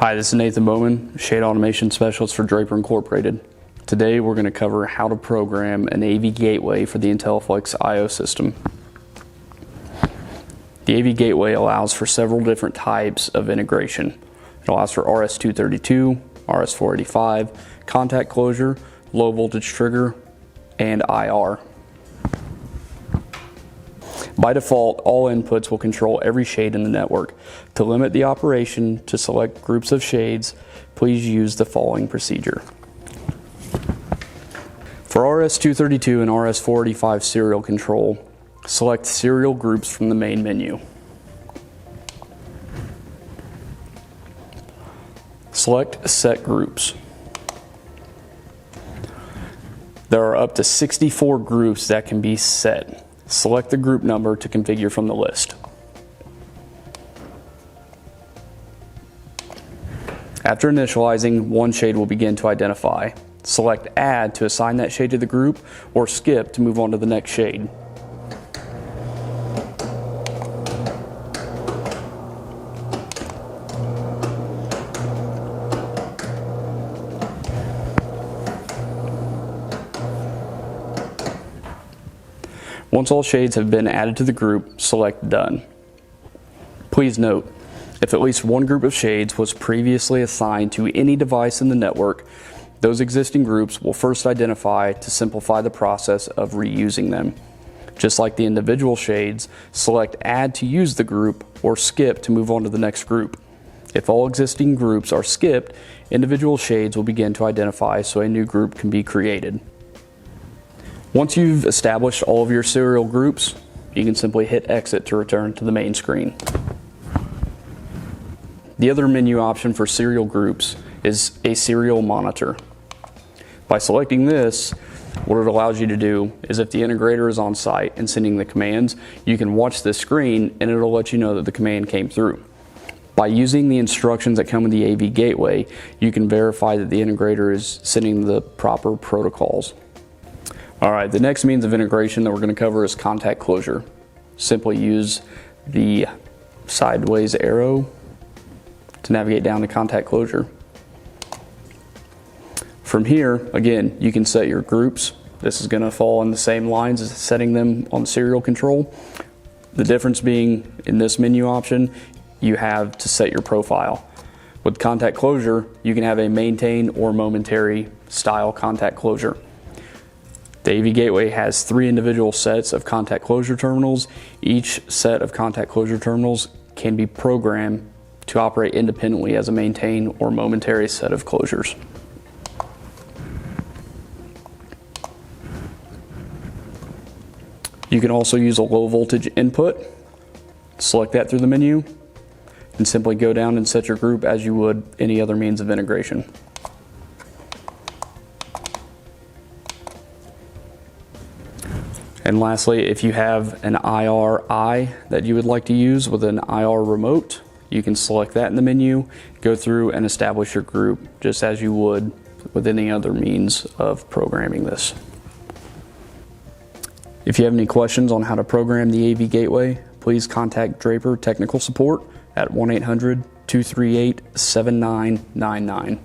Hi, this is Nathan Bowman, Shade Automation Specialist for Draper Incorporated. Today we're going to cover how to program an AV gateway for the Intelliflex I/O system. The AV gateway allows for several different types of integration. It allows for RS-232, RS-485, contact closure, low voltage trigger, and IR. By default, all inputs will control every shade in the network. To limit the operation to select groups of shades, please use the following procedure. For RS-232 and RS-485 serial control, select serial groups from the main menu. Select Set Groups. There are up to 64 groups that can be set. Select the group number to configure from the list. After initializing, one shade will begin to identify. Select Add to assign that shade to the group, or Skip to move on to the next shade. Once all shades have been added to the group, select Done. Please note, if at least one group of shades was previously assigned to any device in the network, those existing groups will first identify to simplify the process of reusing them. Just like the individual shades, select Add to use the group or Skip to move on to the next group. If all existing groups are skipped, individual shades will begin to identify so a new group can be created. Once you've established all of your serial groups, you can simply hit Exit to return to the main screen. The other menu option for serial groups is a serial monitor. By selecting this, what it allows you to do is if the integrator is on site and sending the commands, you can watch this screen and it'll let you know that the command came through. By using the instructions that come with the AV gateway, you can verify that the integrator is sending the proper protocols. Alright, the next means of integration that we're going to cover is contact closure. Simply use the sideways arrow to navigate down to contact closure. From here, again, you can set your groups. This is going to fall in the same lines as setting them on serial control. The difference being in this menu option, you have to set your profile. With contact closure, you can have a maintain or momentary style contact closure. The AV gateway has 3 individual sets of contact closure terminals. Each set of contact closure terminals can be programmed to operate independently as a maintain or momentary set of closures. You can also use a low voltage input. Select that through the menu and simply go down and set your group as you would any other means of integration. And lastly, if you have an IRI that you would like to use with an IR remote, you can select that in the menu, go through and establish your group just as you would with any other means of programming this. If you have any questions on how to program the AV gateway, please contact Draper Technical Support at 1-800-238-7999.